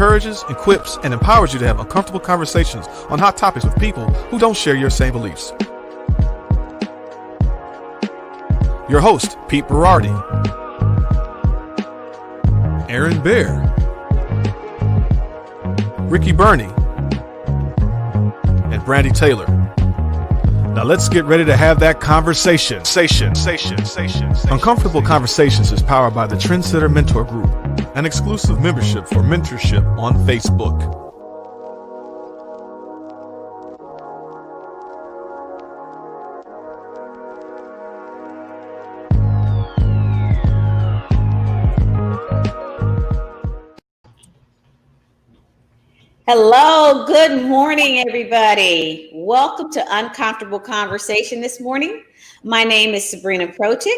encourages, equips, and empowers you to have uncomfortable conversations on hot topics with people who don't share your same beliefs. Your host, Pete Berardi, Aaron Bear, Ricky Burney, and Brandy Taylor. Now let's get ready to have that conversation. Uncomfortable Conversations is powered by the Trendsetter Mentor Group, an exclusive membership for mentorship on Facebook. Hello, good morning, everybody. Welcome to Uncomfortable Conversation this morning. My name is Sabrina Protic.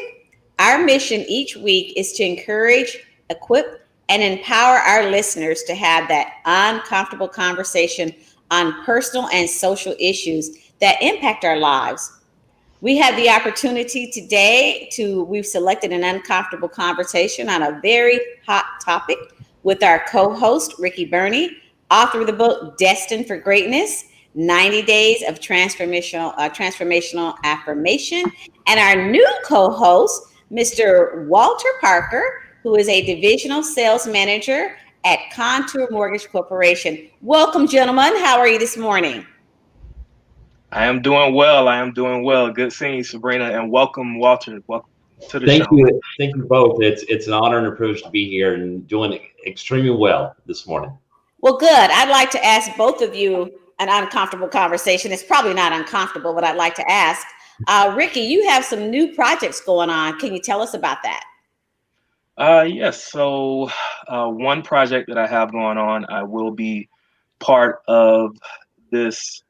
Our mission each week is to encourage, equip, and empower our listeners to have that uncomfortable conversation on personal and social issues that impact our lives. We have the opportunity today we've selected an uncomfortable conversation on a very hot topic with our co-host, Ricky Burney, author of the book, Destined for Greatness, 90 Days of Transformational Affirmation, and our new co-host, Mr. Walter Parker, who is a divisional sales manager at Contour Mortgage Corporation. Welcome, gentlemen. How are you this morning? I am doing well. Good seeing you, Sabrina, and welcome, Walter. Welcome to the show. Thank you both. It's an honor and a privilege to be here and doing extremely well this morning. Well, good. I'd like to ask both of you an uncomfortable conversation. It's probably not uncomfortable, but I'd like to ask. Ricky, you have some new projects going on. Can you tell us about that? Yes. So one project that I have going on, I will be part of this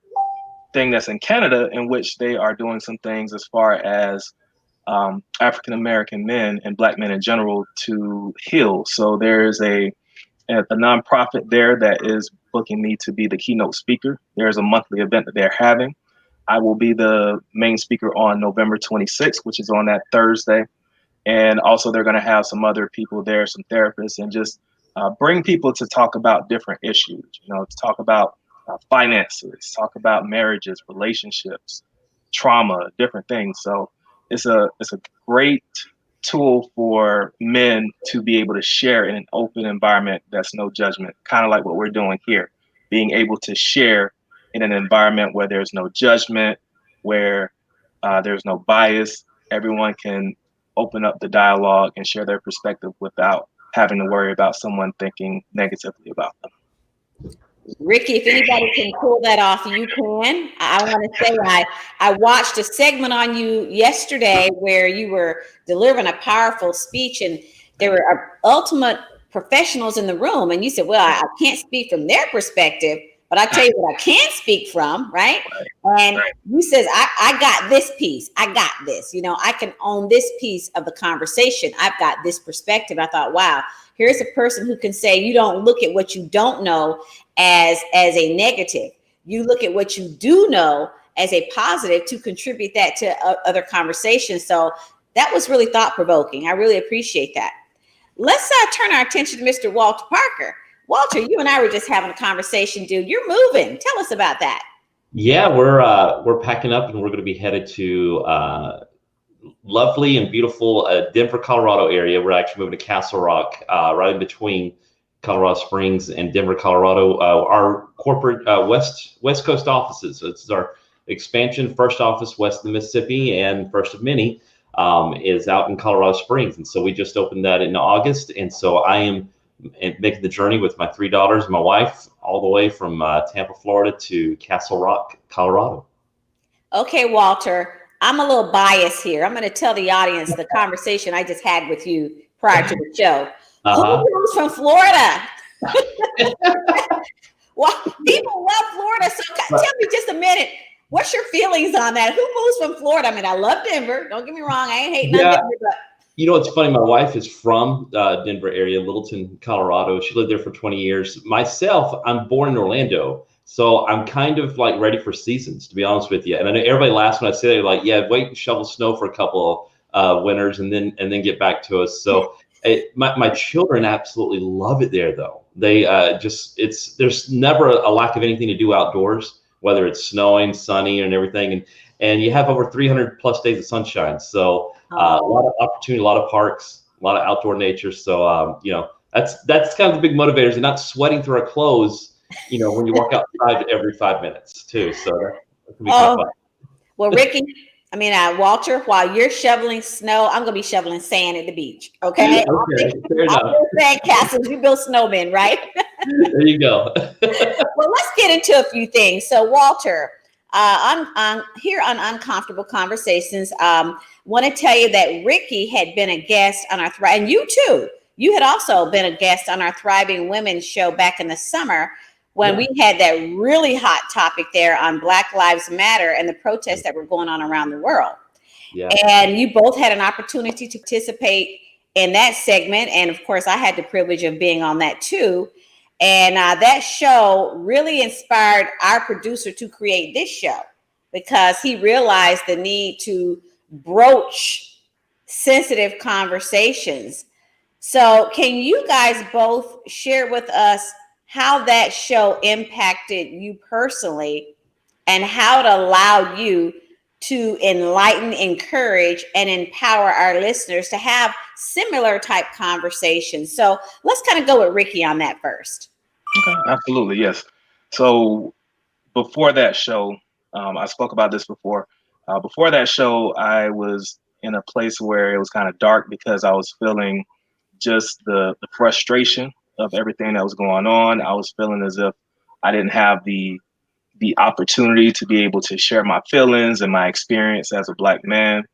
thing that's in Canada, in which they are doing some things as far as African-American men and Black men in general to heal. So there's a nonprofit there that is booking me to be the keynote speaker. There's a monthly event that they're having. I will be the main speaker on November 26th, which is on that Thursday. And also they're going to have some other people there, some therapists, and just bring people to talk about different issues, to talk about finances, talk about marriages, relationships, trauma, different things. So it's a great tool for men to be able to share in an open environment that's no judgment, kind of like what we're doing here, being able to share in an environment where there's no judgment, where there's no bias. Everyone can open up the dialogue and share their perspective without having to worry about someone thinking negatively about them. Ricky, if anybody can pull that off, you can. I want to say I watched a segment on you yesterday where you were delivering a powerful speech, and there were ultimate professionals in the room. And you said, well, I can't speak from their perspective, but I tell you what I can speak from, right? And you says, I got this piece. I got this. I can own this piece of the conversation. I've got this perspective. I thought, wow, here's a person who can say, you don't look at what you don't know as a negative. You look at what you do know as a positive to contribute that to other conversations. So that was really thought-provoking. I really appreciate that. Let's turn our attention to Mr. Walter Parker. Walter, you and I were just having a conversation, dude. You're moving. Tell us about that. Yeah, we're packing up and we're going to be headed to lovely and beautiful Denver, Colorado area. We're actually moving to Castle Rock, right in between Colorado Springs and Denver, Colorado. Our corporate West Coast offices. So this is our expansion. First office west of the Mississippi and first of many is out in Colorado Springs. And so we just opened that in August. And so I am making the journey with my 3 daughters and my wife all the way from Tampa, Florida to Castle Rock, Colorado. Okay, Walter, I'm a little biased here. I'm going to tell the audience the conversation I just had with you prior to the show. Who comes from Florida? Well, people love Florida. So tell me just a minute. What's your feelings on that? Who moves from Florida? I mean, I love Denver. Don't get me wrong. I ain't hating on Denver, but it's funny. My wife is from Denver area, Littleton, Colorado. She lived there for 20 years. Myself, I'm born in Orlando. So I'm kind of like ready for seasons, to be honest with you. And I know everybody laughs when I say that, like, yeah, wait and shovel snow for a couple winters and then get back to us. So My children absolutely love it there, though. They there's never a lack of anything to do outdoors, whether it's snowing, sunny, and everything. And you have over 300 plus days of sunshine. So a lot of opportunity, a lot of parks, a lot of outdoor nature. So, that's kind of the big motivators, and not sweating through our clothes, when you walk outside every 5 minutes too. So that can be kind of fun. Well, Ricky, Walter, while you're shoveling snow, I'm going to be shoveling sand at the beach. Okay. Okay, fair enough. I'll build sand castles. You build snowmen, right? There you go. Well, let's get into a few things. So, Walter, I'm here on Uncomfortable Conversations. Want to tell you that Ricky had been a guest on our and you too. You had also been a guest on our Thriving Women show back in the summer when we had that really hot topic there on Black Lives Matter and the protests that were going on around the world. Yeah. And you both had an opportunity to participate in that segment. And of course, I had the privilege of being on that too. And that show really inspired our producer to create this show because he realized the need to broach sensitive conversations. So can you guys both share with us how that show impacted you personally and how it allowed you to enlighten, encourage, and empower our listeners to have similar type conversations? So let's kind of go with Ricky on that first. Okay, absolutely, yes. So before that show, I spoke about this before. Before that show, I was in a place where it was kind of dark because I was feeling just the frustration of everything that was going on. I was feeling as if I didn't have the opportunity to be able to share my feelings and my experience as a Black man,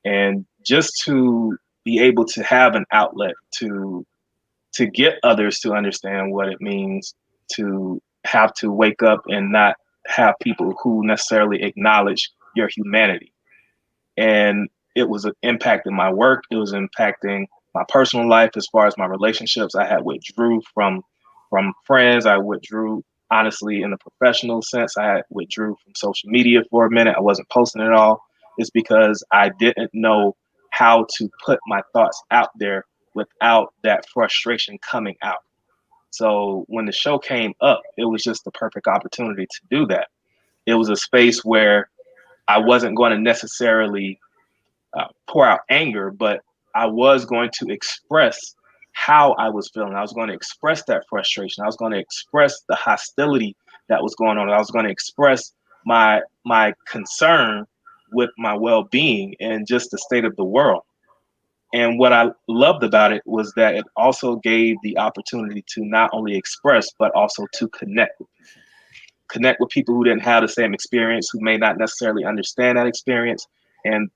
and just to be able to have an outlet to get others to understand what it means to have to wake up and not have people who necessarily acknowledge your humanity. And it was impacting my work. It was impacting my personal life as far as my relationships. I had withdrew from friends. I withdrew, honestly, in the professional sense. I had withdrew from social media for a minute. I wasn't posting at all. It's because I didn't know how to put my thoughts out there without that frustration coming out. So when the show came up, it was just the perfect opportunity to do that. It was a space where I wasn't going to necessarily pour out anger, but I was going to express how I was feeling. I was going to express that frustration. I was going to express the hostility that was going on. I was going to express my concern with my well-being and just the state of the world. And what I loved about it was that it also gave the opportunity to not only express, but also to connect with people. Connect with people who didn't have the same experience, who may not necessarily understand that experience. And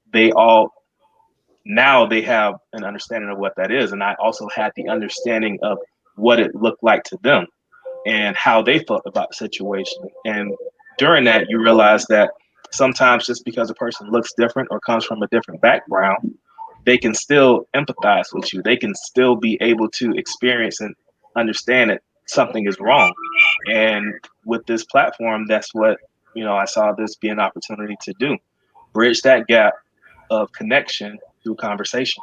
now they have an understanding of what that is. And I also had the understanding of what it looked like to them and how they felt about the situation. And during that, you realize that sometimes just because a person looks different or comes from a different background, they can still empathize with you. They can still be able to experience and understand that something is wrong. And with this platform, that's what, I saw this be an opportunity to do. Bridge that gap of connection through conversation.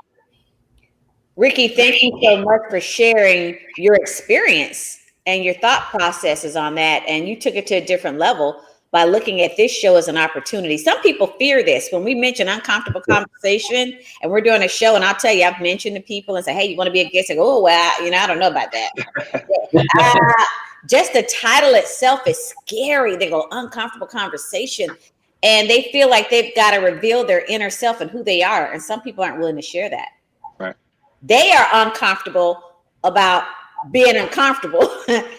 Ricky, thank you so much for sharing your experience and your thought processes on that. And you took it to a different level by looking at this show as an opportunity. Some people fear this. When we mention Uncomfortable Conversation and we're doing a show, and I'll tell you, I've mentioned to people and say, hey, you want to be a guest? I go, oh, well, I don't know about that. Just the title itself is scary. They go, Uncomfortable Conversation. And they feel like they've got to reveal their inner self and who they are. And some people aren't willing to share that. Right. They are uncomfortable about being uncomfortable.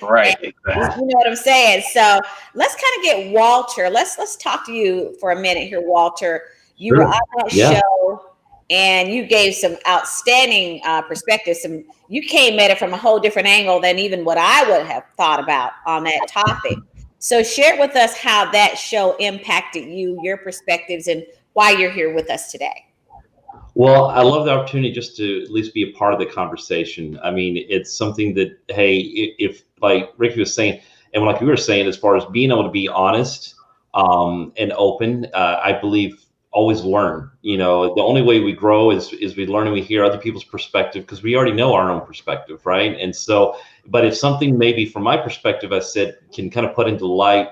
Right. You know what I'm saying? So let's kind of get Walter. Let's talk to you for a minute here, Walter. You were on that show and you gave some outstanding perspectives. You came at it from a whole different angle than even what I would have thought about on that topic. So share with us how that show impacted you, your perspectives, and why you're here with us today. Well, I love the opportunity just to at least be a part of the conversation. I mean, it's something that, hey, if like Ricky was saying, and like we were saying, as far as being able to be honest and open, I believe always learn. You know, the only way we grow is we learn and we hear other people's perspective, because we already know our own perspective, right? And so, but if something maybe from my perspective, I said, can kind of put into light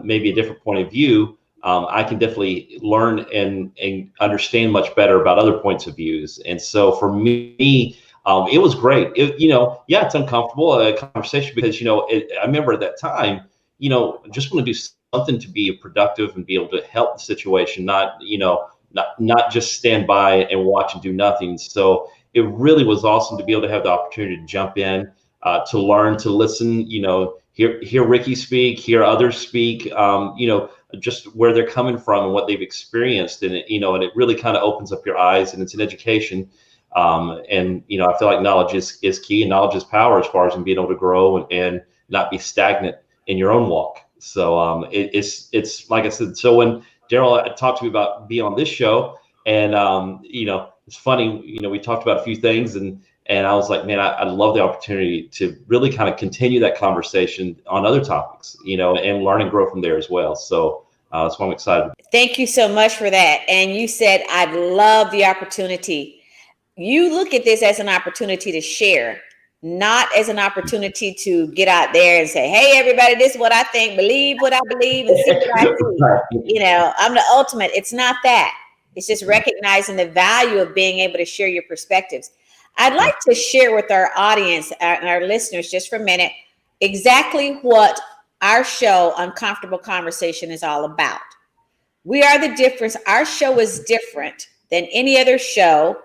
maybe a different point of view, I can definitely learn and understand much better about other points of views. And so for me, it was great. You know, yeah, it's uncomfortable, a conversation, because, you know, I remember at that time, you know, just want to do something to be productive and be able to help the situation, not, you know, not just stand by and watch and do nothing. So it really was awesome to be able to have the opportunity to jump in, to learn, to listen, you know, hear Ricky speak, hear others speak, you know, just where they're coming from and what they've experienced. And it, you know, and it really kind of opens up your eyes, and it's an education. And, you know, I feel like knowledge is key, and knowledge is power as far as being able to grow and not be stagnant in your own walk. So it's like I said, so when Daryl talked to me about being on this show, and, you know, it's funny, you know, we talked about a few things, and I was like, man, I love the opportunity to really kind of continue that conversation on other topics, you know, and learn and grow from there as well. So that's why I'm excited. Thank you so much for that. And you said, I'd love the opportunity. You look at this as an opportunity to share, not as an opportunity to get out there and say, hey, everybody, this is what I think, believe what I believe, and see what I see. You know, I'm the ultimate. It's not that. It's just recognizing the value of being able to share your perspectives. I'd like to share with our audience and our listeners just for a minute exactly what our show, Uncomfortable Conversation, is all about. We are the difference. Our show is different than any other show.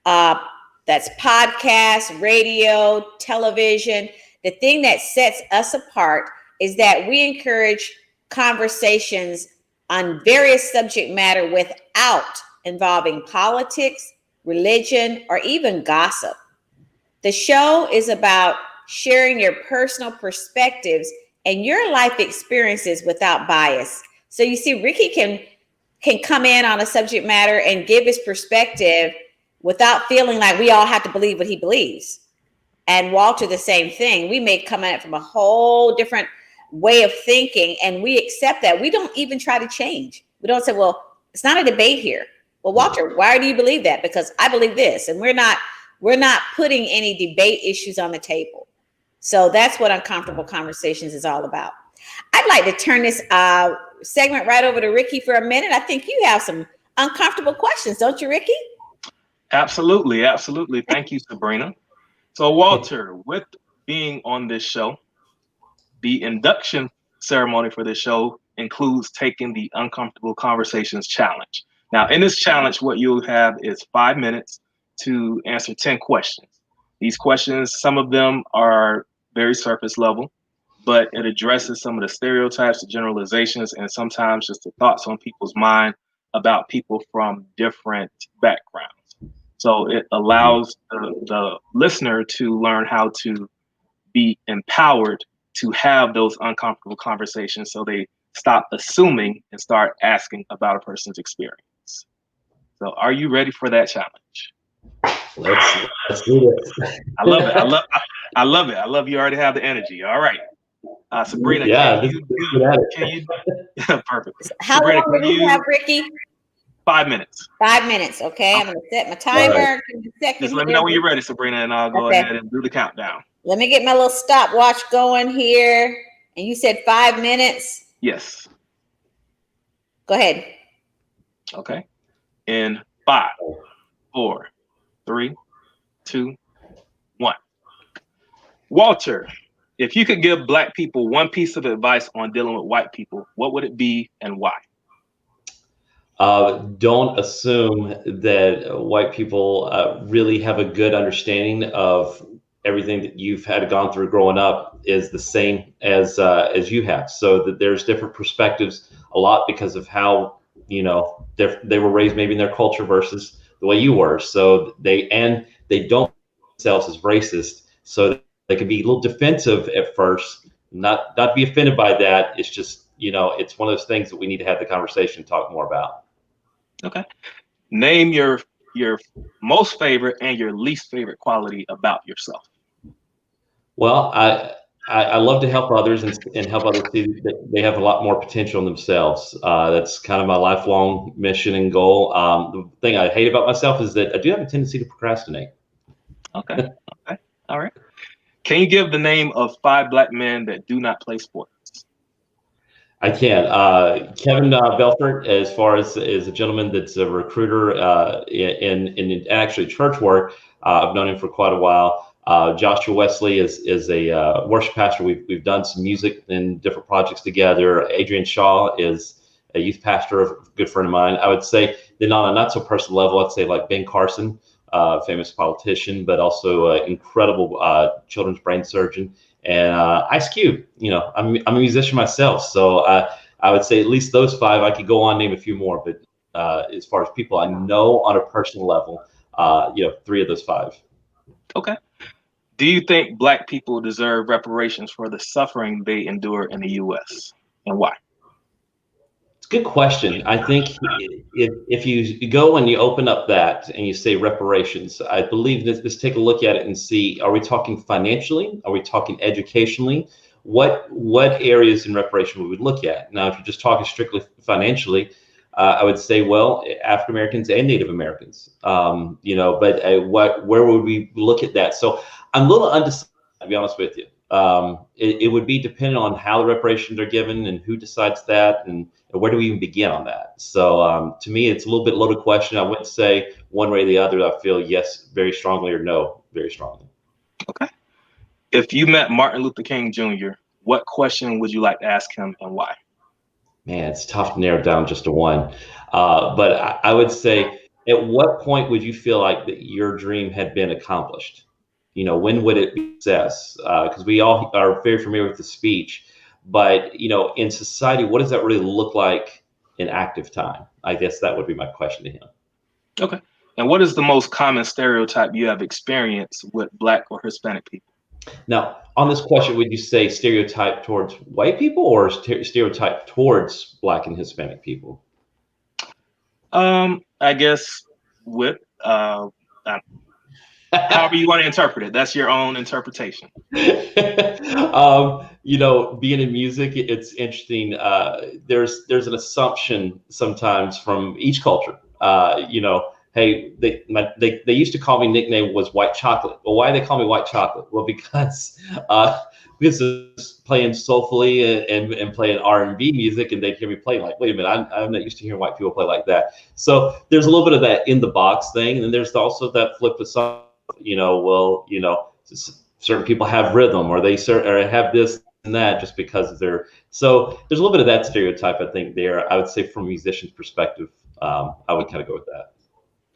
That's podcast, radio, television. The thing that sets us apart is that we encourage conversations on various subject matter without involving politics, religion, or even gossip. The show is about sharing your personal perspectives and your life experiences without bias. So you see, Ricky can come in on a subject matter and give his perspective without feeling like we all have to believe what he believes. And Walter, the same thing. We may come at it from a whole different way of thinking, and we accept that. We don't even try to change. We don't say, well, it's not a debate here. Well, Walter, why do you believe that? Because I believe this. And we're not putting any debate issues on the table. So that's what Uncomfortable Conversations is all about. I'd like to turn this segment right over to Ricky for a minute. I think you have some uncomfortable questions, don't you, Ricky? Absolutely. Absolutely. Thank you, Sabrina. So, Walter, with being on this show, the induction ceremony for this show includes taking the Uncomfortable Conversations Challenge. Now, in this challenge, what you'll have is 5 minutes to answer 10 questions. These questions, some of them are very surface level, but it addresses some of the stereotypes, the generalizations, and sometimes just the thoughts on people's mind about people from different backgrounds. So it allows the listener to learn how to be empowered to have those uncomfortable conversations, so they stop assuming and start asking about a person's experience. So are you ready for that challenge? Let's do it. I love it. I love it. I love you already have the energy. All right. Sabrina, yeah, can you perfect. How Sabrina, long do you have, Ricky? 5 minutes. 5 minutes. Okay. I'm going to set my timer. Right. Just let me know when you're ready, Sabrina, and I'll go ahead and do the countdown. Let me get my little stopwatch going here. And you said 5 minutes? Yes. Go ahead. Okay. In 5, 4, 3, 2, 1. Walter, if you could give Black people one piece of advice on dealing with white people, what would it be and why? Don't assume that white people really have a good understanding of everything that you've had gone through growing up is the same as you have. So that there's different perspectives a lot because of how, you know, they were raised maybe in their culture versus the way you were. So they don't themselves as racist. So they can be a little defensive at first, not be offended by that. It's just, you know, it's one of those things that we need to have the conversation, talk more about. Okay. Name your most favorite and your least favorite quality about yourself. Well, I love to help others and help others see that they have a lot more potential in themselves. That's kind of my lifelong mission and goal. The thing I hate about myself is that I do have a tendency to procrastinate. Okay. Okay. All right. Can you give the name of 5 Black men that do not play sports? I can. Kevin Belfort, as far as is a gentleman that's a recruiter in actually church work. I've known him for quite a while. Joshua Wesley is a worship pastor. We've done some music and different projects together. Adrian Shaw is a youth pastor, a good friend of mine. I would say then on a not so personal level, I'd say like Ben Carson, famous politician, but also incredible children's brain surgeon. And Ice Cube, I'm a musician myself, so I would say at least those 5. I could go on, name a few more, but as far as people I know on a personal level, 3 of those 5. Okay. Do you think Black people deserve reparations for the suffering they endure in the U.S. and why? It's a good question. I think if you go and you open up that and you say reparations, I believe let's take a look at it and see, are we talking financially? Are we talking educationally? What areas in reparation we would look at? Now, if you're just talking strictly financially, I would say, well, African Americans and Native Americans, but where would we look at that? So I'm a little undecided, to be honest with you. It would be dependent on how the reparations are given and who decides that and where do we even begin on that. So to me, it's a little bit loaded question. I wouldn't say one way or the other. I feel yes, very strongly, or no, very strongly. Okay. If you met Martin Luther King Jr., what question would you like to ask him and why? Man, it's tough to narrow down just to one. But I would say, at what point would you feel like that your dream had been accomplished? When would it be success? Because we all are very familiar with the speech, but in society, what does that really look like in active time? I guess that would be my question to him. Okay. And what is the most common stereotype you have experienced with Black or Hispanic people? Now, on this question, would you say stereotype towards white people or stereotype towards Black and Hispanic people? I guess with however you want to interpret it. That's your own interpretation. Being in music, it's interesting. There's an assumption sometimes from each culture. Hey, they used to call me, nickname was White Chocolate. Well, why do they call me White Chocolate? Well, because it's playing soulfully and playing R&B music, and they'd hear me play like, wait a minute, I'm not used to hearing white people play like that. So there's a little bit of that in the box thing, and then there's also that flip of some, certain people have rhythm, or they have this and that just because they're. So there's a little bit of that stereotype, I think, there. I would say from a musician's perspective, I would kind of go with that.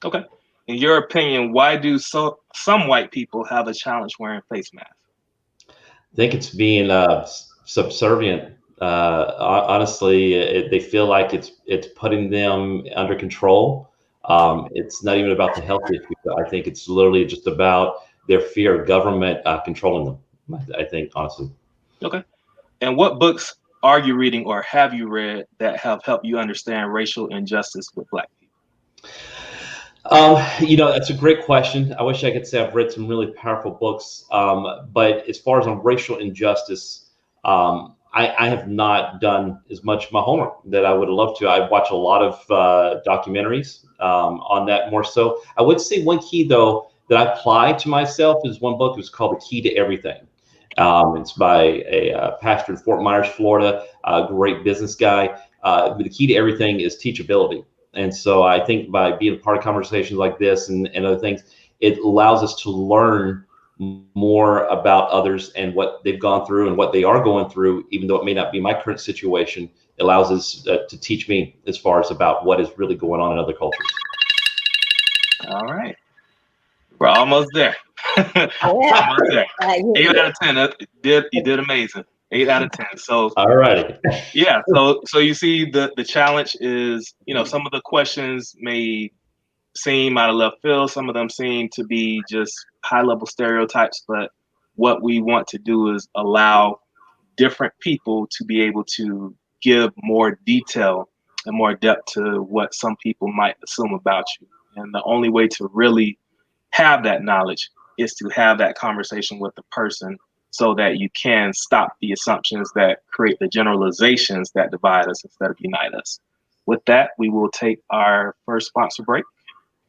Okay. In your opinion, why do some white people have a challenge wearing face masks? I think it's being subservient. Honestly, they feel like it's putting them under control. It's not even about the health issue. I think it's literally just about their fear of government controlling them. I think, honestly. Okay. And what books are you reading or have you read that have helped you understand racial injustice with Black people? That's a great question. I wish I could say I've read some really powerful books, but as far as on racial injustice, I have not done as much of my homework that I would love to. I watch a lot of documentaries on that more so. I would say one key, though, that I apply to myself is one book. It's called The Key to Everything. It's by a pastor in Fort Myers, Florida, a great business guy. The key to everything is teachability. And so I think by being part of conversations like this and other things, it allows us to learn more about others and what they've gone through and what they are going through, even though it may not be my current situation. It allows us to teach me as far as about what is really going on in other cultures. All right. We're almost there. Almost there. 8 out of 10. You did amazing. 8 out of 10. So all right. Yeah. So you see the challenge is, some of the questions may seem out of left field. Some of them seem to be just high level stereotypes, but what we want to do is allow different people to be able to give more detail and more depth to what some people might assume about you. And the only way to really have that knowledge is to have that conversation with the person so that you can stop the assumptions that create the generalizations that divide us instead of unite us. With that, we will take our first sponsor break,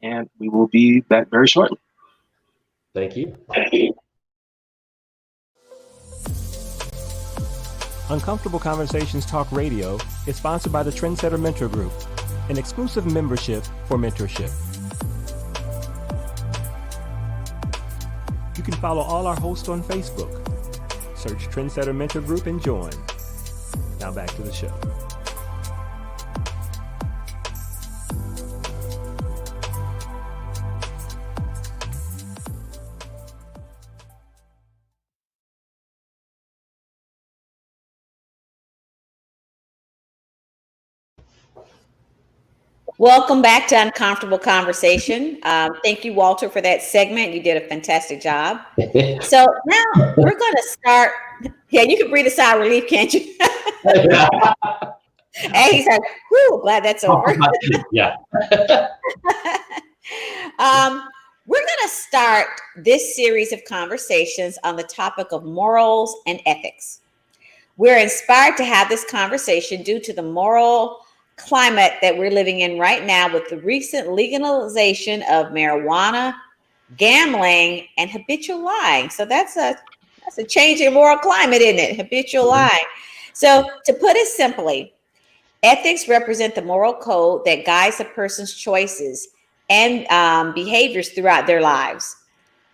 and we will be back very shortly. Thank you. Uncomfortable Conversations Talk Radio is sponsored by the Trendsetter Mentor Group, an exclusive membership for mentorship. You can follow all our hosts on Facebook. Search Trendsetter Mentor Group and join. Now back to the show. Welcome back to Uncomfortable Conversation. Thank you, Walter, for that segment. You did a fantastic job. So now we're going to start. Yeah, you can breathe a sigh of relief, can't you? And he's like, whew, glad that's over. Yeah. We're going to start this series of conversations on the topic of morals and ethics. We're inspired to have this conversation due to the moral climate that we're living in right now with the recent legalization of marijuana, gambling, and habitual lying. So that's a change in moral climate, isn't it? Habitual lying. So to put it simply, ethics represent the moral code that guides a person's choices and behaviors throughout their lives.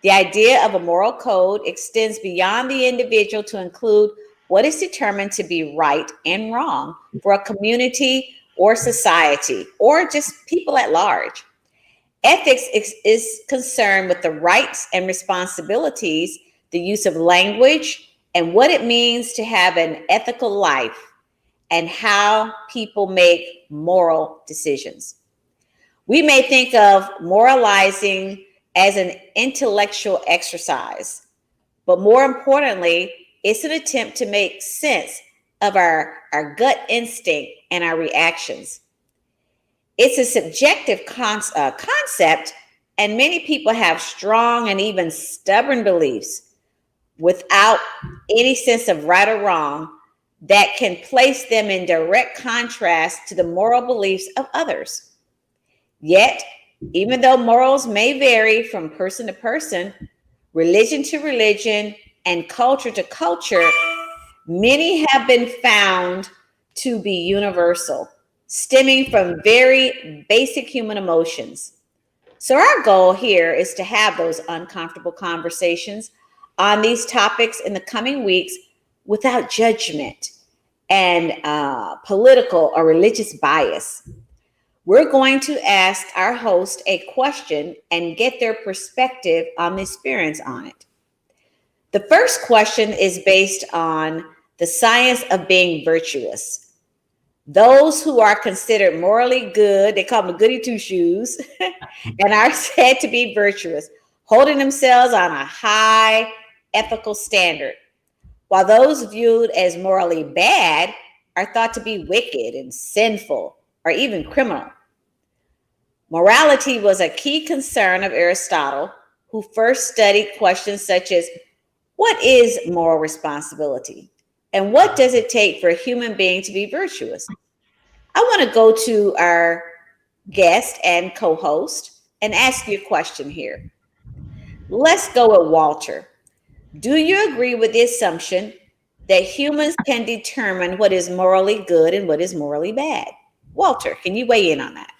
The idea of a moral code extends beyond the individual to include what is determined to be right and wrong for a community or society, or just people at large. Ethics is concerned with the rights and responsibilities, the use of language, and what it means to have an ethical life, and how people make moral decisions. We may think of moralizing as an intellectual exercise, but more importantly, it's an attempt to make sense of our gut instinct and our reactions. It's a subjective concept, and many people have strong and even stubborn beliefs without any sense of right or wrong that can place them in direct contrast to the moral beliefs of others. Yet, even though morals may vary from person to person, religion to religion, and culture to culture, many have been found to be universal, stemming from very basic human emotions. So our goal here is to have those uncomfortable conversations on these topics in the coming weeks without judgment and political or religious bias. We're going to ask our host a question and get their perspective on the experience on it. The first question is based on the science of being virtuous. Those who are considered morally good, they call them goody two shoes, and are said to be virtuous, holding themselves on a high ethical standard, while those viewed as morally bad are thought to be wicked and sinful or even criminal. Morality was a key concern of Aristotle, who first studied questions such as, what is moral responsibility? And what does it take for a human being to be virtuous? I want to go to our guest and co-host and ask you a question here. Let's go with Walter. Do you agree with the assumption that humans can determine what is morally good and what is morally bad? Walter, can you weigh in on that?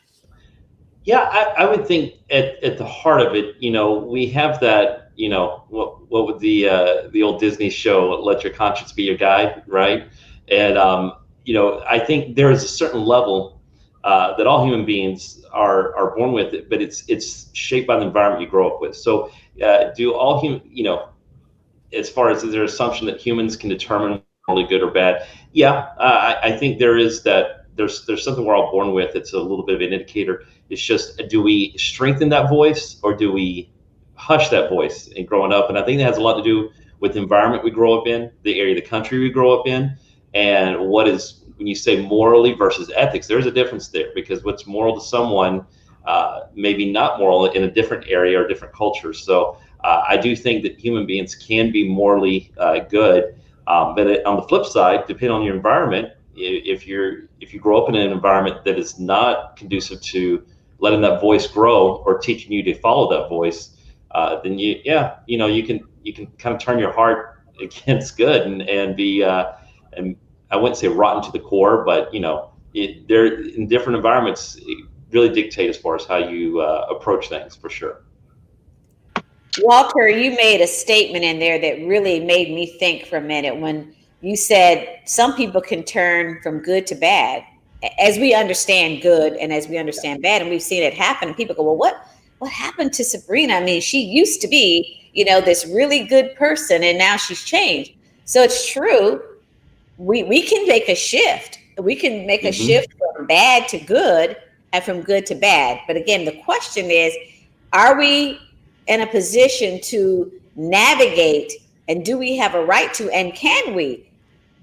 Yeah, I would think at the heart of it, we have that, what would the old Disney show, Let Your Conscience Be Your Guide, right? And, I think there is a certain level that all human beings are born with it, but it's shaped by the environment you grow up with. So do all as far as is there an assumption that humans can determine morally good or bad? Yeah, I think there is that. There's something we're all born with. It's a little bit of an indicator. It's just, do we strengthen that voice or do we hush that voice in growing up? And I think that has a lot to do with the environment we grow up in, the area of the country we grow up in, and what is, when you say morally versus ethics, there's a difference there, because what's moral to someone maybe not moral in a different area or different culture. So I do think that human beings can be morally good, but on the flip side, depending on your environment, if you grow up in an environment that is not conducive to letting that voice grow or teaching you to follow that voice, then you can kind of turn your heart against good and be and I wouldn't say rotten to the core, but they're in different environments. It really dictate as far as how you approach things, for sure. Walter, you made a statement in there that really made me think for a minute when you said some people can turn from good to bad. As we understand good and as we understand bad, and we've seen it happen, and people go, well, what happened to Sabrina? I mean, she used to be, this really good person, and now she's changed. So it's true. We can make a shift. We can make a shift from bad to good and from good to bad. But again, the question is, are we in a position to navigate, and do we have a right to, and can we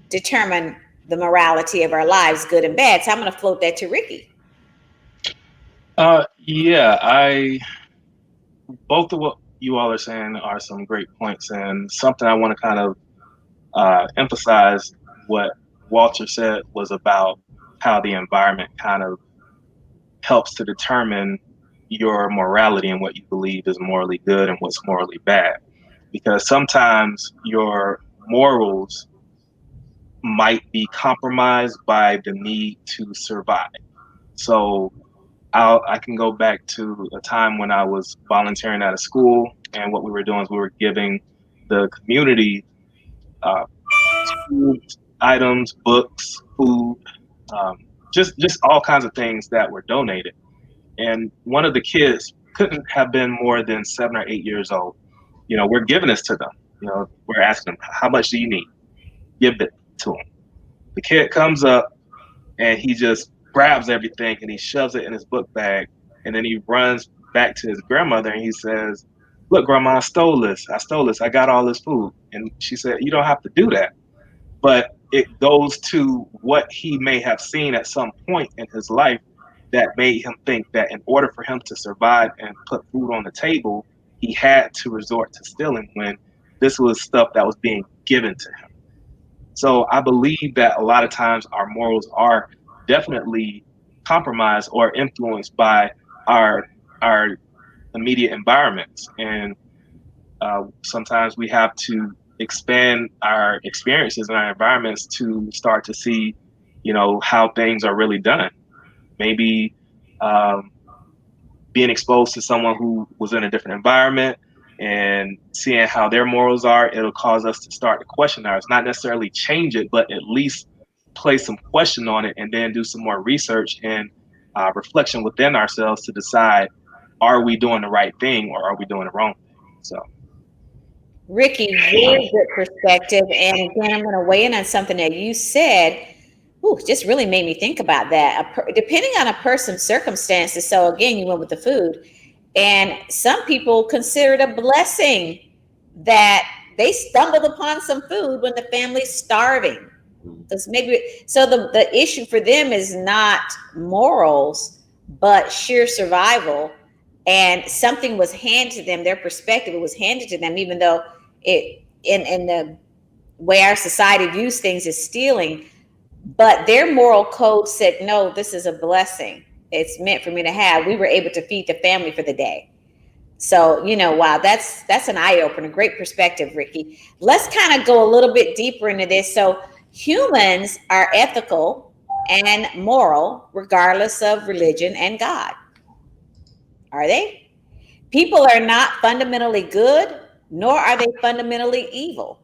determine the morality of our lives, good and bad? So I'm going to float that to Ricky. Both of what you all are saying are some great points, and something I want to kind of emphasize what Walter said was about how the environment kind of helps to determine your morality and what you believe is morally good and what's morally bad. Because sometimes your morals might be compromised by the need to survive. So I can go back to a time when I was volunteering at a school, and what we were doing is we were giving the community food items, books, food, just all kinds of things that were donated. And one of the kids couldn't have been more than 7 or 8 years old. We're giving this to them. We're asking them, how much do you need? Give it to them. The kid comes up and he just grabs everything and he shoves it in his book bag. And then he runs back to his grandmother and he says, look, Grandma, I stole this. I got all this food. And she said, you don't have to do that. But it goes to what he may have seen at some point in his life that made him think that in order for him to survive and put food on the table, he had to resort to stealing when this was stuff that was being given to him. So I believe that a lot of times our morals are definitely compromised or influenced by our immediate environments. And sometimes we have to expand our experiences in our environments to start to see, how things are really done. Maybe being exposed to someone who was in a different environment and seeing how their morals are, it'll cause us to start to question ours. Not necessarily change it, but at least place some question on it and then do some more research and reflection within ourselves to decide, are we doing the right thing or are we doing the wrong thing? So, Ricky, very good perspective. And again, I'm going to weigh in on something that you said. Just really made me think about that. Depending on a person's circumstances. So again, you went with the food, and some people consider it a blessing that they stumbled upon some food when the family's starving. So the issue for them is not morals, but sheer survival. And something was handed to them, their perspective was handed to them, even though it in the way our society views things is stealing. But their moral code said, no, this is a blessing. It's meant for me to have. We were able to feed the family for the day. So, wow, that's an eye-opener. Great perspective, Ricky. Let's kind of go a little bit deeper into this. So humans are ethical and moral regardless of religion and God. Are they? People are not fundamentally good, nor are they fundamentally evil.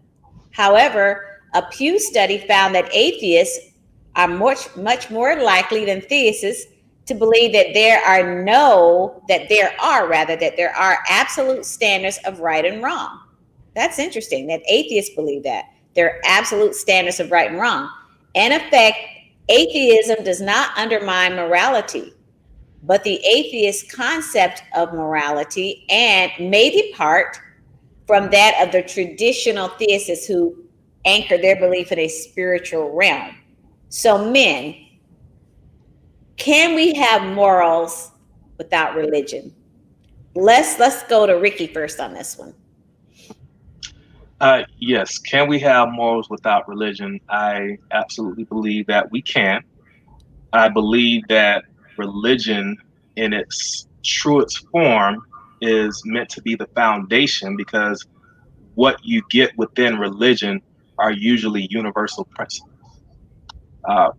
However, a Pew study found that atheists are much more likely than theists to believe that there are absolute standards of right and wrong. That's interesting that atheists believe that there are absolute standards of right and wrong. In effect, atheism does not undermine morality, but the atheist concept of morality and may depart from that of the traditional theists who anchor their belief in a spiritual realm. So men, can we have morals without religion? Let's go to Ricky first on this one. Yes. Can we have morals without religion? I absolutely believe that we can. I believe that religion, in its truest form, is meant to be the foundation because what you get within religion are usually universal principles. Uh,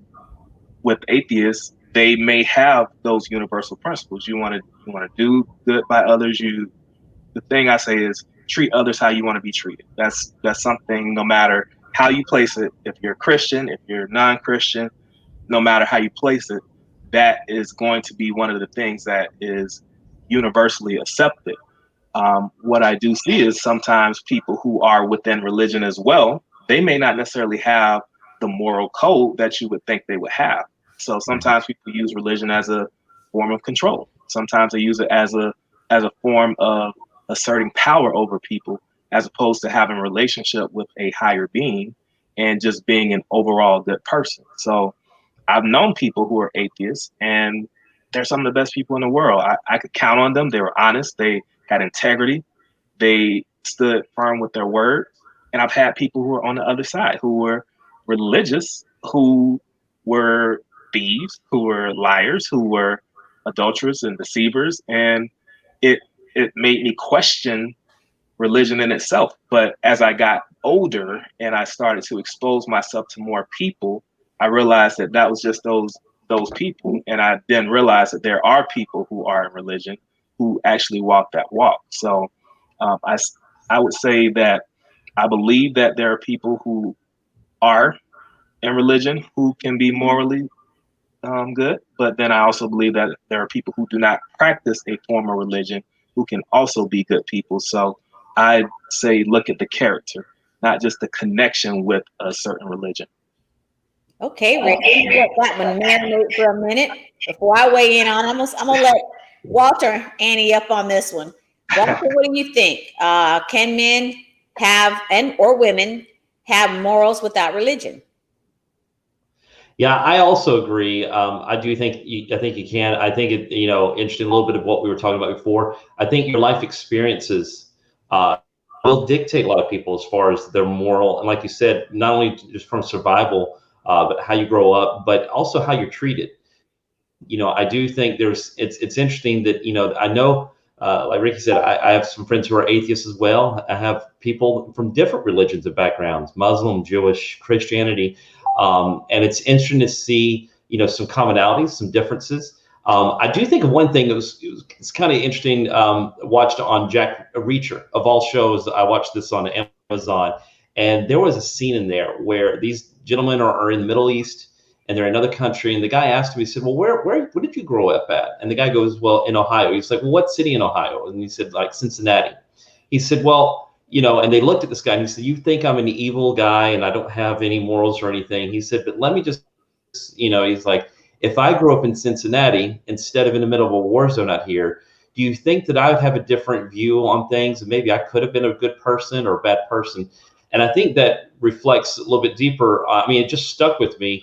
with atheists, they may have those universal principles. You want to do good by others. The thing I say is treat others how you want to be treated. That's something no matter how you place it. If you're a Christian, if you're non-Christian, no matter how you place it, that is going to be one of the things that is universally accepted. What I do see is sometimes people who are within religion as well, they may not necessarily have the moral code that you would think they would have. So sometimes people use religion as a form of control. Sometimes they use it as a form of asserting power over people, as opposed to having a relationship with a higher being and just being an overall good person. So I've known people who are atheists, and they're some of the best people in the world. I could count on them. They were honest. They had integrity. They stood firm with their word. And I've had people who are on the other side who were religious, who were thieves, who were liars, who were adulterers and deceivers. And it it made me question religion in itself. But as I got older and I started to expose myself to more people, I realized that that was just those people. And I then realized that there are people who are in religion who actually walk that walk. So um, I, I would say that I believe that there are people who are in religion who can be morally good, but then I also believe that there are people who do not practice a form of religion who can also be good people. So I say look at the character, not just the connection with a certain religion. Okay, Rick, let that one marinate for a minute before I weigh in on. I'm gonna let Walter Annie up on this one. Walter, what do you think? Can men have or women have morals without religion? Yeah, I also agree. I do think I think you can. I think it, interesting a little bit of what we were talking about before. I think your life experiences will dictate a lot of people as far as their moral, and like you said, not only just from survival, but how you grow up, but also how you're treated. I do think it's interesting that, I know, like Ricky said, I have some friends who are atheists as well. I have people from different religions and backgrounds, Muslim, Jewish, Christianity. And it's interesting to see, some commonalities, some differences. I do think of one thing that it's kind of interesting. Watched on Jack Reacher, of all shows. I watched this on Amazon, and there was a scene in there where these gentlemen are in the Middle East, and they're in another country. And the guy asked him, he said, well, where did you grow up at? And the guy goes, well, in Ohio. He's like, well, what city in Ohio? And he said, like, Cincinnati. He said, well, and they looked at this guy and he said, you think I'm an evil guy and I don't have any morals or anything. He said, but let me just, he's like, if I grew up in Cincinnati instead of in the middle of a war zone out here, do you think that I would have a different view on things? And maybe I could have been a good person or a bad person. And I think that reflects a little bit deeper. It just stuck with me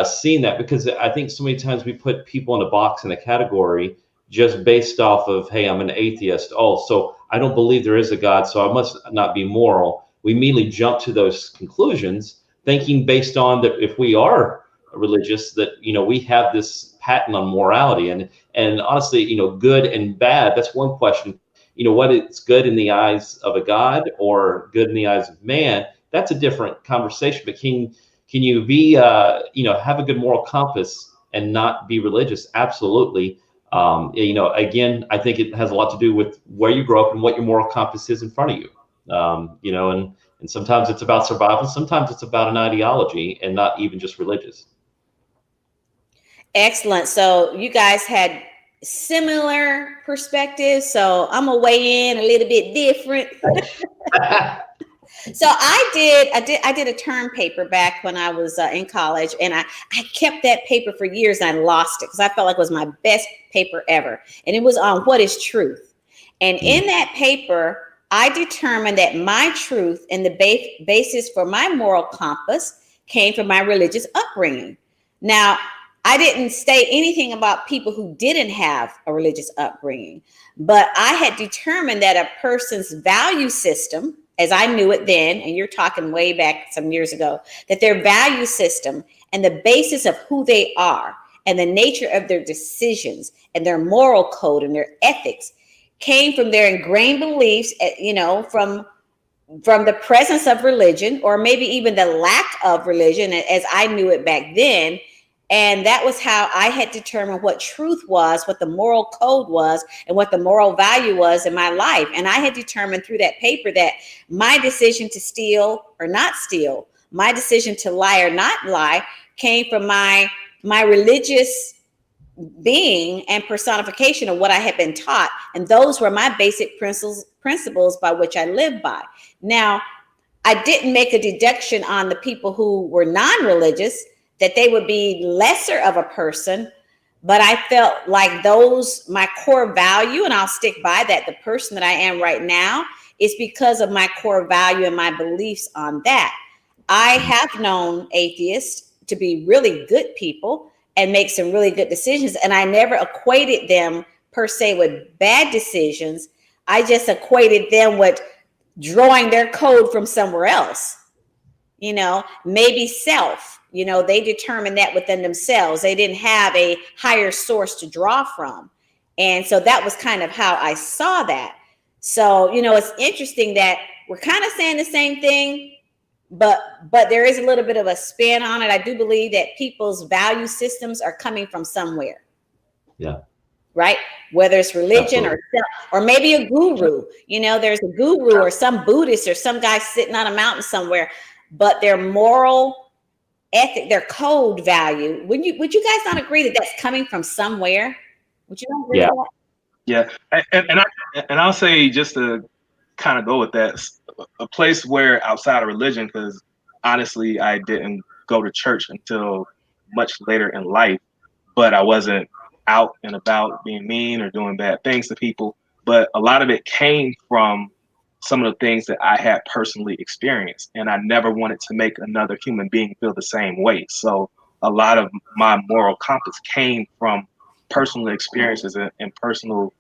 seeing that, because I think so many times we put people in a box, in a category, just based off of, hey, I'm an atheist. Oh, so I don't believe there is a God, so I must not be moral. We immediately jump to those conclusions, thinking based on that if we are religious, that we have this patent on morality. And honestly, good and bad, that's one question. What is good in the eyes of a God or good in the eyes of man, that's a different conversation. But can you be have a good moral compass and not be religious? Absolutely. Again, I think it has a lot to do with where you grow up and what your moral compass is in front of you. And sometimes it's about survival. Sometimes it's about an ideology and not even just religious. Excellent. So you guys had similar perspectives. So I'm gonna weigh in a little bit different. So I did a term paper back when I was in college, and I kept that paper for years and I lost it because I felt like it was my best paper ever. And it was on what is truth. And in that paper, I determined that my truth and the basis for my moral compass came from my religious upbringing. Now, I didn't state anything about people who didn't have a religious upbringing, but I had determined that a person's value system as I knew it then, and you're talking way back some years ago, that their value system and the basis of who they are and the nature of their decisions and their moral code and their ethics came from their ingrained beliefs, from the presence of religion, or maybe even the lack of religion as I knew it back then. And that was how I had determined what truth was, what the moral code was, and what the moral value was in my life. And I had determined through that paper that my decision to steal or not steal, my decision to lie or not lie, came from my religious being and personification of what I had been taught. And those were my basic principles by which I lived by. Now, I didn't make a deduction on the people who were non-religious, that they would be lesser of a person, but I felt like my core value, and I'll stick by that, the person that I am right now is because of my core value and my beliefs on that. I have known atheists to be really good people and make some really good decisions, and I never equated them per se with bad decisions. I just equated them with drawing their code from somewhere else, maybe self. They determined that within themselves. They didn't have a higher source to draw from. And so that was kind of how I saw that. So, it's interesting that we're kind of saying the same thing, but there is a little bit of a spin on it. I do believe that people's value systems are coming from somewhere. Yeah. Right? Whether it's religion or maybe a guru, there's a guru or some Buddhist or some guy sitting on a mountain somewhere, but their moral ethic, their code value. Would you guys not agree that that's coming from somewhere? Would you not agree with that? Yeah. And I'll say, just to kind of go with that, a place where outside of religion, because honestly, I didn't go to church until much later in life, but I wasn't out and about being mean or doing bad things to people. But a lot of it came from some of the things that I had personally experienced, and I never wanted to make another human being feel the same way. So a lot of my moral compass came from personal experiences and personal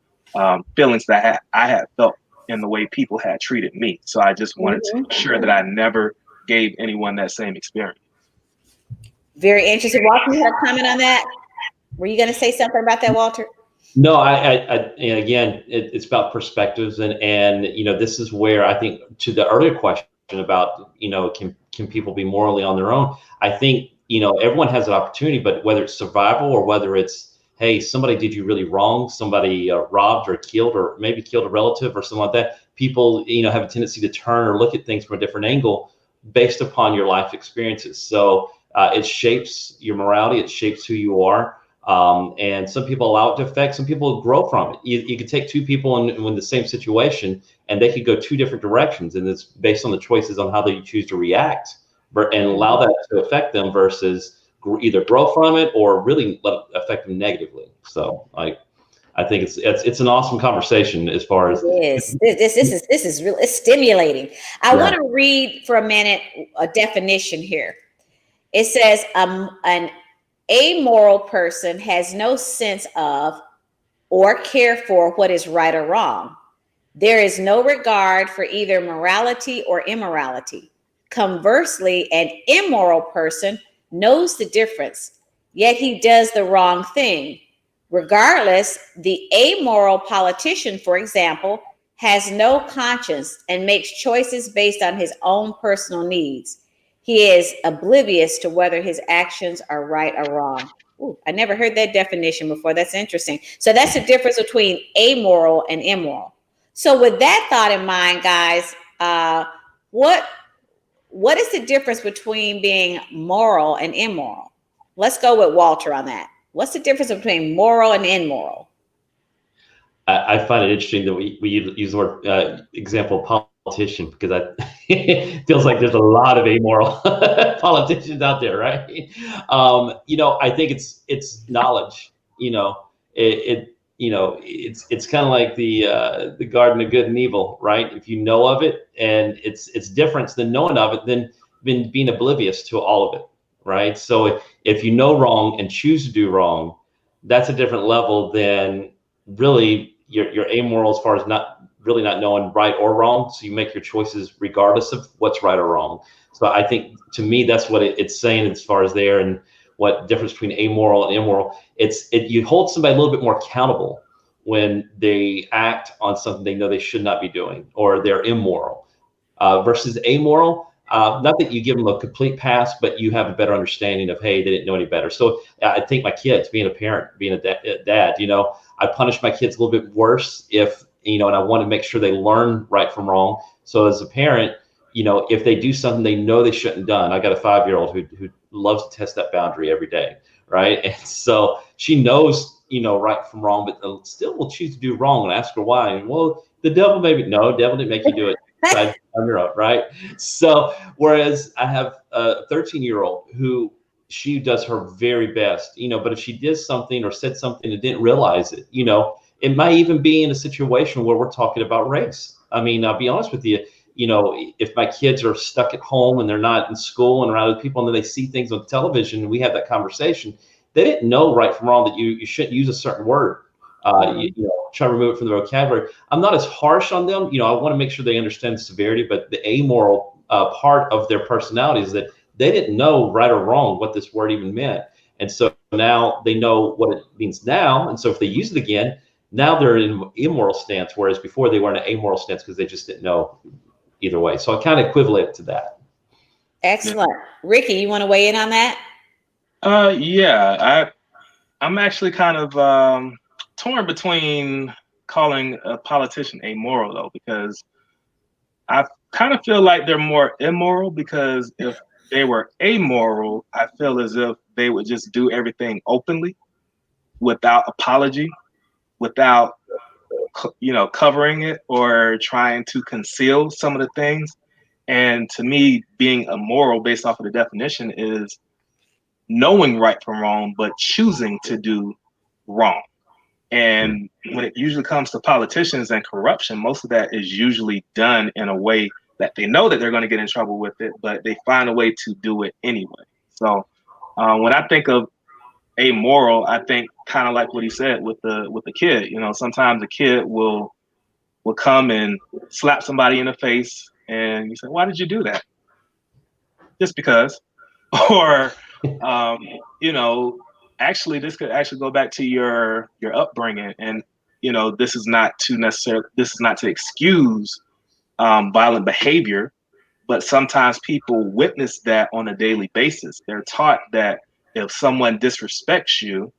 feelings that I had felt in the way people had treated me. So I just wanted to ensure that I never gave anyone that same experience. Very interesting. Walter, you had a comment on that? Were you going to say something about that, Walter? No, I again, it's about perspectives, and this is where I think, to the earlier question about can people be morally on their own? I think everyone has an opportunity, but whether it's survival or whether it's, hey, somebody did you really wrong, somebody robbed or killed or maybe killed a relative or something like that, people have a tendency to turn or look at things from a different angle based upon your life experiences. So it shapes your morality, it shapes who you are. And some people allow it to affect, some people grow from it. You could take two people in the same situation and they could go two different directions, and it's based on the choices on how they choose to react and allow that to affect them versus either grow from it or really let it affect them negatively. So I think it's an awesome conversation as far as this is really stimulating. I want to read for a minute a definition here. It says an amoral person has no sense of or care for what is right or wrong. There is no regard for either morality or immorality. Conversely, an immoral person knows the difference, yet he does the wrong thing. Regardless, the amoral politician, for example, has no conscience and makes choices based on his own personal needs. He is oblivious to whether his actions are right or wrong. Ooh, I never heard that definition before. That's interesting. So that's the difference between amoral and immoral. So with that thought in mind, guys, what is the difference between being moral and immoral? Let's go with Walter on that. What's the difference between moral and immoral? I find it interesting that we use the word example politician, because it feels like there's a lot of amoral politicians out there, right? I think it's knowledge. It's kind of like the garden of good and evil, right? If you know of it, and it's different than knowing of it than being oblivious to all of it, right? So if you know wrong and choose to do wrong, that's a different level than really you're amoral as far as not really not knowing right or wrong. So you make your choices regardless of what's right or wrong. So I think, to me, that's what it's saying as far as there, and what difference between amoral and immoral. You hold somebody a little bit more accountable when they act on something they know they should not be doing, or they're immoral, versus amoral. Not that you give them a complete pass, but you have a better understanding of, hey, they didn't know any better. So I think my kids, being a parent, being a dad, I punish my kids a little bit worse if, and I want to make sure they learn right from wrong. So as a parent, if they do something they know they shouldn't have done, I got a 5-year-old who loves to test that boundary every day, right? And so she knows, right from wrong, but still will choose to do wrong, and ask her why. And, well, the devil devil didn't make you do it. On your own, right? So whereas I have a 13-year-old who, she does her very best, but if she did something or said something and didn't realize it, it might even be in a situation where we're talking about race. I mean, I'll be honest with you, if my kids are stuck at home and they're not in school and around other people, and then they see things on television and we have that conversation, they didn't know right from wrong, that you shouldn't use a certain word. Try to remove it from the vocabulary. I'm not as harsh on them. I want to make sure they understand the severity, but the amoral part of their personality is that they didn't know right or wrong what this word even meant. And so now they know what it means now. And so if they use it again, now they're in an immoral stance, whereas before they were in an amoral stance because they just didn't know either way. So I kind of equivalent it to that. Excellent. Ricky, you want to weigh in on that? Yeah, I'm actually kind of torn between calling a politician amoral, though, because I kind of feel like they're more immoral, because if they were amoral, I feel as if they would just do everything openly without apology, without covering it or trying to conceal some of the things. And to me, being immoral based off of the definition is knowing right from wrong, but choosing to do wrong. And when it usually comes to politicians and corruption, most of that is usually done in a way that they know that they're going to get in trouble with it, but they find a way to do it anyway. So when I think of amoral, I think kind of like what he said with the kid. Sometimes a kid will come and slap somebody in the face, and you say, "Why did you do that?" Just because. Or actually, this could actually go back to your upbringing, and this is not to excuse violent behavior, but sometimes people witness that on a daily basis. They're taught that if someone disrespects you,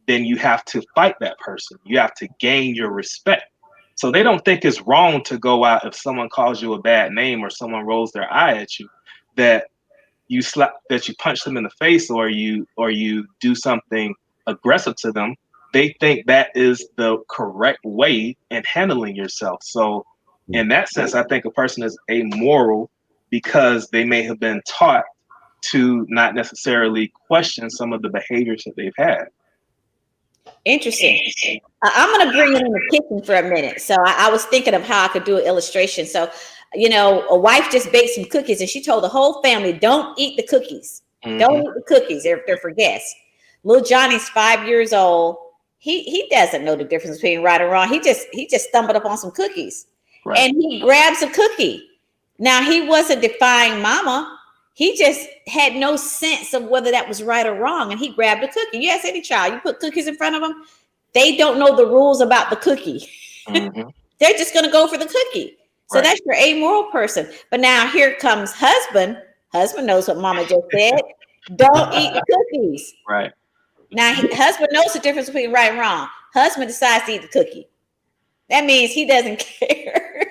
then you have to fight that person. You have to gain your respect. So they don't think it's wrong to go out if someone calls you a bad name or someone rolls their eye at you, that you punch them in the face, or you do something aggressive to them. They think that is the correct way in handling yourself. So in that sense, I think a person is amoral because they may have been taught to not necessarily question some of the behaviors that they've had. Interesting. I'm going to bring it in the kitchen for a minute. So I was thinking of how I could do an illustration. So, a wife just baked some cookies, and she told the whole family, don't eat the cookies. Mm-hmm. Don't eat the cookies. They're for guests. Little Johnny's 5 years old. He doesn't know the difference between right and wrong. He just stumbled upon some cookies. Right. And he grabs a cookie. Now, he wasn't defying mama. He just had no sense of whether that was right or wrong. And he grabbed a cookie. You ask any child, you put cookies in front of them, they don't know the rules about the cookie. Mm-hmm. They're just going to go for the cookie. So right. That's your amoral person. But now here comes husband. Husband knows what mama just said. Don't eat the cookies. Right. Now, husband knows the difference between right and wrong. Husband decides to eat the cookie. That means he doesn't care.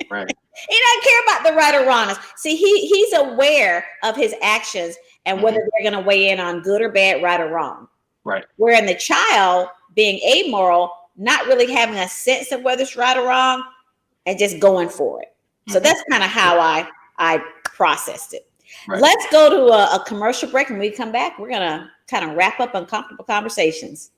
Right. He doesn't care about the right or wrong. See, he's aware of his actions and whether they're going to weigh in on good or bad, right or wrong. Right. Where in the child being amoral, not really having a sense of whether it's right or wrong, and just going for it. So that's kind of how I processed it. Right. Let's go to a commercial break. When we come back, we're going to kind of wrap up Uncomfortable Conversations.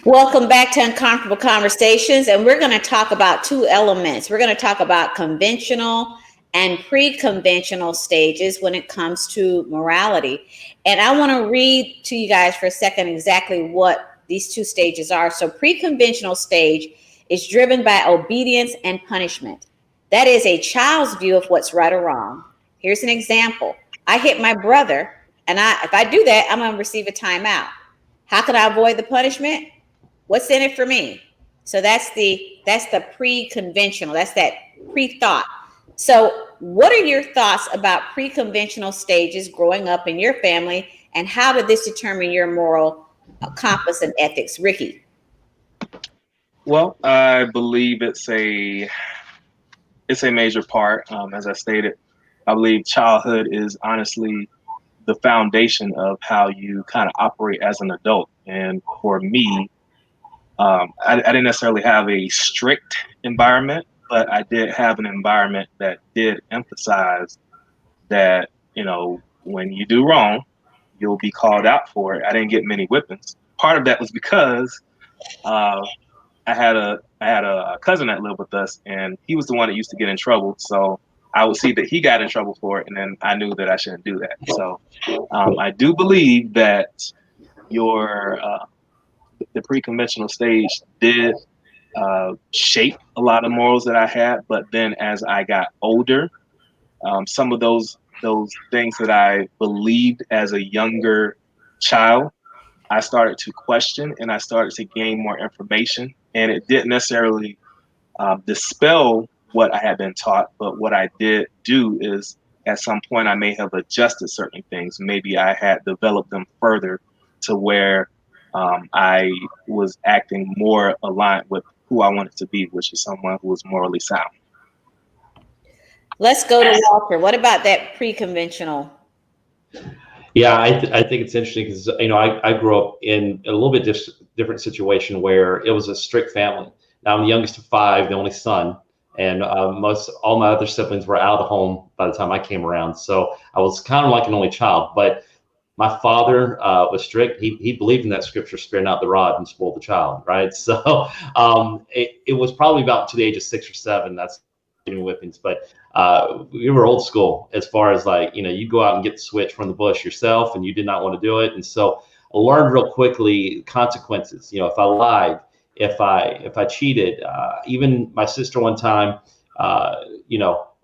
Welcome back to Uncomfortable Conversations, and we're going to talk about two elements. We're going to talk about conventional and pre-conventional stages when it comes to morality. And I want to read to you guys for a second exactly what these two stages are. So pre-conventional stage is driven by obedience and punishment. That is a child's view of what's right or wrong. Here's an example. I hit my brother, and if I do that, I'm going to receive a timeout. How can I avoid the punishment? What's in it for me? So that's the pre-conventional. That's that pre-thought. So what are your thoughts about pre-conventional stages growing up in your family, and how did this determine your moral compass and ethics? Ricky? Well, I believe it's a major part. As I stated, I believe childhood is honestly the foundation of how you kind of operate as an adult. And for me, I didn't necessarily have a strict environment, but I did have an environment that did emphasize that, when you do wrong, you'll be called out for it. I didn't get many whippings. Part of that was because I had a cousin that lived with us, and he was the one that used to get in trouble. So I would see that he got in trouble for it, and then I knew that I shouldn't do that. So I do believe that the pre-conventional stage did shape a lot of morals that I had. But then as I got older, some of those things that I believed as a younger child, I started to question, and I started to gain more information. And it didn't necessarily dispel what I had been taught, but what I did do is at some point I may have adjusted certain things. Maybe I had developed them further to where I was acting more aligned with who I wanted to be, which is someone who was morally sound. Let's go to Walter. What about that pre-conventional? Yeah, I think it's interesting because I grew up in a little bit different situation where it was a strict family. Now I'm the youngest of five, the only son, and all my other siblings were out of the home by the time I came around. So I was kind of like an only child. But my father was strict. He believed in that scripture, "Spare not the rod and spoil the child." Right. So it was probably about to the age of 6 or 7. That's getting whippings, but we were old school as far as you go out and get the switch from the bush yourself, and you did not want to do it. And so I learned real quickly consequences. If I lied, if I cheated, even my sister one time,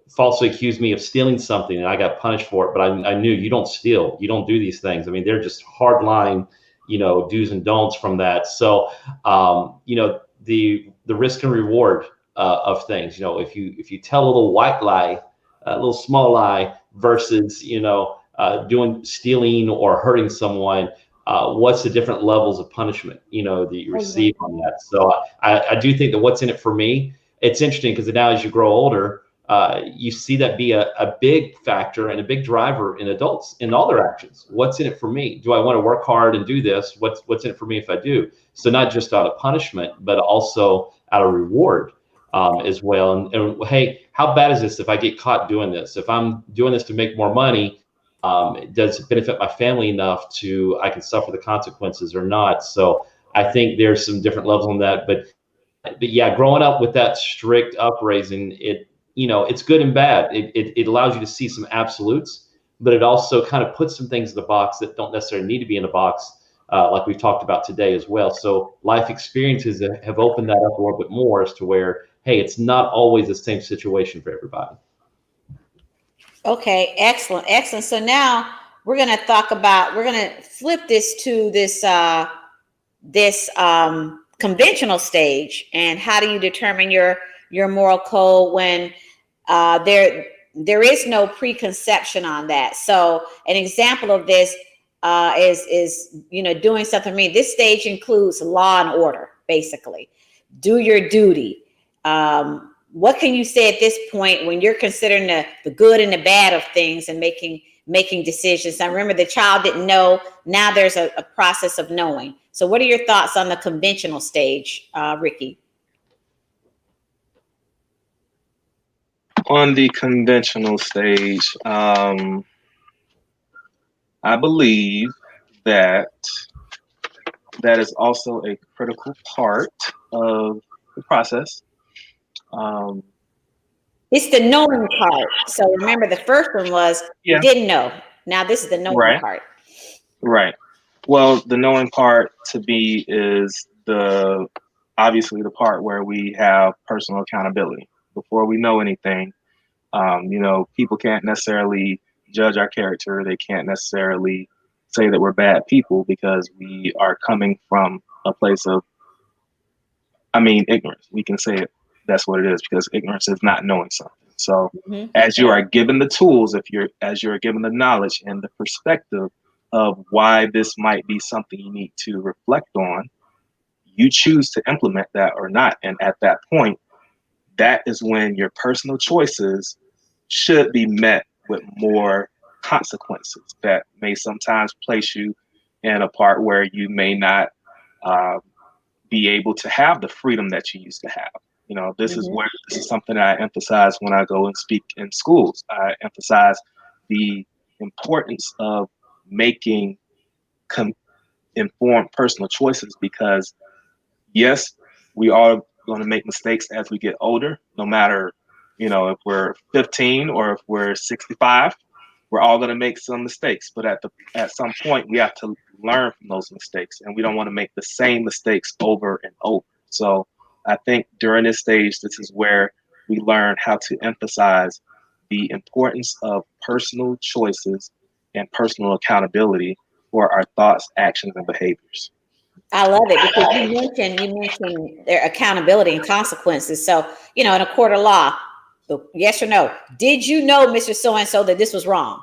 falsely accused me of stealing something, and I got punished for it. But I knew you don't steal, you don't do these things. I mean, they're just hard line, do's and don'ts from that. So, the risk and reward of things. If you tell a little white lie, a little small lie, versus doing stealing or hurting someone, what's the different levels of punishment that you receive on that. So I do think that what's in it for me, it's interesting because now as you grow older, you see that be a big factor and a big driver in adults in all their actions. What's in it for me? Do I want to work hard and do this? What's in it for me if I do? So not just out of punishment, but also out of reward as well. And hey, how bad is this if I get caught doing this? If I'm doing this to make more money, does it benefit my family enough I can suffer the consequences or not? So I think there's some different levels on that. But yeah, growing up with that strict upraising, it's good and bad. It allows you to see some absolutes, but it also kind of puts some things in the box that don't necessarily need to be in a box, like we've talked about today as well. So life experiences have opened that up a little bit more as to where, hey, it's not always the same situation for everybody. Okay, excellent. So now we're going to flip this to this conventional stage, and how do you determine your moral code when there is no preconception on that? So an example of this is doing something. This stage includes law and order, basically. Do your duty. What can you say at this point when you're considering the good and the bad of things and making decisions? I remember the child didn't know. Now there's a process of knowing. So what are your thoughts on the conventional stage, Ricky? On the conventional stage, I believe that that is also a critical part of the process. It's the knowing part. So remember, the first one was Yeah. didn't know. Now this is the knowing Right. part. Right. Well, the knowing part to me is obviously the part where we have personal accountability. Before we know anything, people can't necessarily judge our character. They can't necessarily say that we're bad people because we are coming from a place of, ignorance. We can say it. That's what it is, because ignorance is not knowing something. So as you are given the tools, as you're given the knowledge and the perspective of why this might be something you need to reflect on, you choose to implement that or not. And at that point, that is when your personal choices should be met with more consequences that may sometimes place you in a part where you may not be able to have the freedom that you used to have. This is something I emphasize when I go and speak in schools. I emphasize the importance of making informed personal choices, because yes, we are going to make mistakes as we get older, no matter, if we're 15 or if we're 65, we're all going to make some mistakes. But at some point, we have to learn from those mistakes, and we don't want to make the same mistakes over and over. So I think during this stage, this is where we learn how to emphasize the importance of personal choices and personal accountability for our thoughts, actions, and behaviors. I love it, because you mentioned their accountability and consequences. So, in a court of law, yes or no, did you know, Mr. So-and-so, that this was wrong?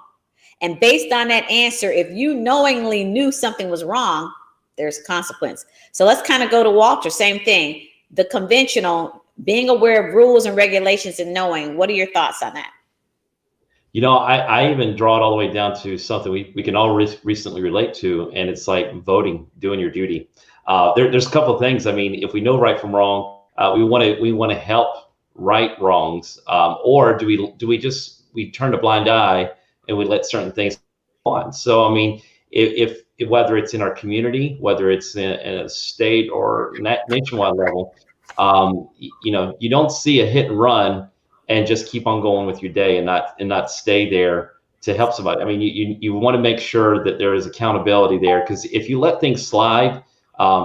And based on that answer, if you knowingly knew something was wrong, there's a consequence. So let's kind of go to Walter, same thing. The conventional, being aware of rules and regulations and knowing. What are your thoughts on that? I even draw it all the way down to something we can all recently relate to, and it's like voting, doing your duty. There's a couple of things. If we know right from wrong, we want to help right wrongs, or do we turn a blind eye and we let certain things go on? So if whether it's in our community, whether it's in a state or nationwide level, you don't see a hit and run and just keep on going with your day and not stay there to help somebody. You want to make sure that there is accountability there, because if you let things slide,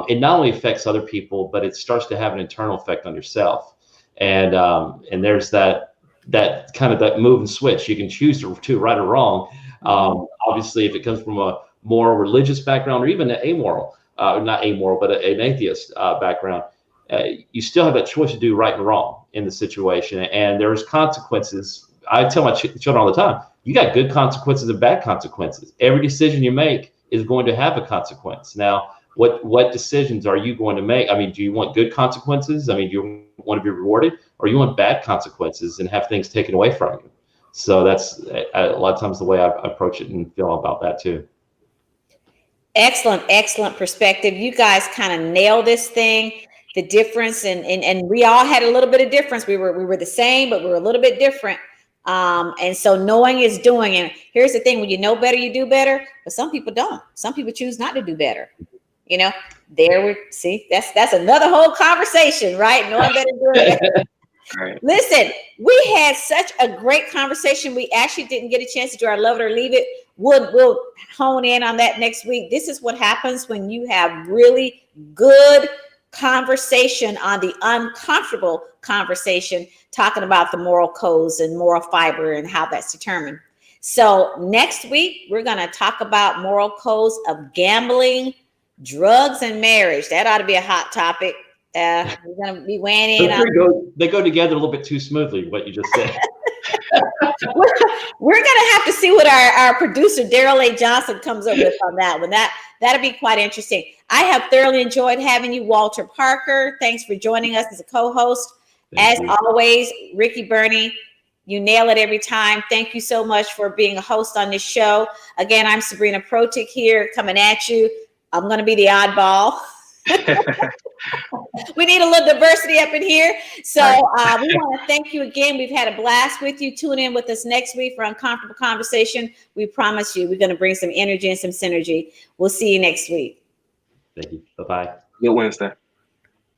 it not only affects other people, but it starts to have an internal effect on yourself. And there's that kind of that move and switch. You can choose to right or wrong. Obviously, if it comes from a more religious background, or even an amoral, not amoral, but an atheist background, you still have that choice to do right and wrong in the situation. And there's consequences. I tell my children all the time, you got good consequences and bad consequences. Every decision you make is going to have a consequence. Now, what decisions are you going to make? Do you want good consequences? Do you want to be rewarded, or you want bad consequences and have things taken away from you? So that's a lot of times the way I approach it and feel about that too. Excellent perspective. You guys kind of nailed this thing, the difference, and we all had a little bit of difference. We were the same, but we were a little bit different. And so knowing is doing. And here's the thing: when you know better, you do better. But some people don't. Some people choose not to do better. That's another whole conversation, right? Knowing better, doing better. Right. Listen, we had such a great conversation. We actually didn't get a chance to do our love it or leave it. We'll hone in on that next week. This is what happens when you have really good conversation on the uncomfortable conversation, talking about the moral codes and moral fiber and how that's determined. So next week, we're going to talk about moral codes of gambling, drugs, and marriage. That ought to be a hot topic. We're going to be weighing in. They go together a little bit too smoothly, what you just said. We're going to have to see what our producer, Daryl A. Johnson, comes up with on that one. That'll be quite interesting. I have thoroughly enjoyed having you, Walter Parker. Thanks for joining us as a co-host. As always, Ricky Burney, you nail it every time. Thank you so much for being a host on this show. Again, I'm Sabrina Protic here coming at you. I'm going to be the oddball. We need a little diversity up in here. So we want to thank you again. We've had a blast with you. Tune in with us next week for Uncomfortable Conversation. We promise you we're going to bring some energy and some synergy. We'll see you next week. Thank you. Bye-bye. Good Wednesday.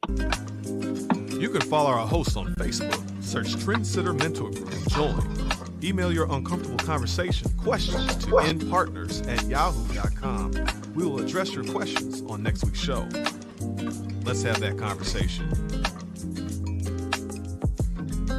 You can follow our hosts on Facebook. Search Trendsetter Mentor Group and join. Email your uncomfortable conversation questions to npartners@yahoo.com. We will address your questions on next week's show. Let's have that conversation.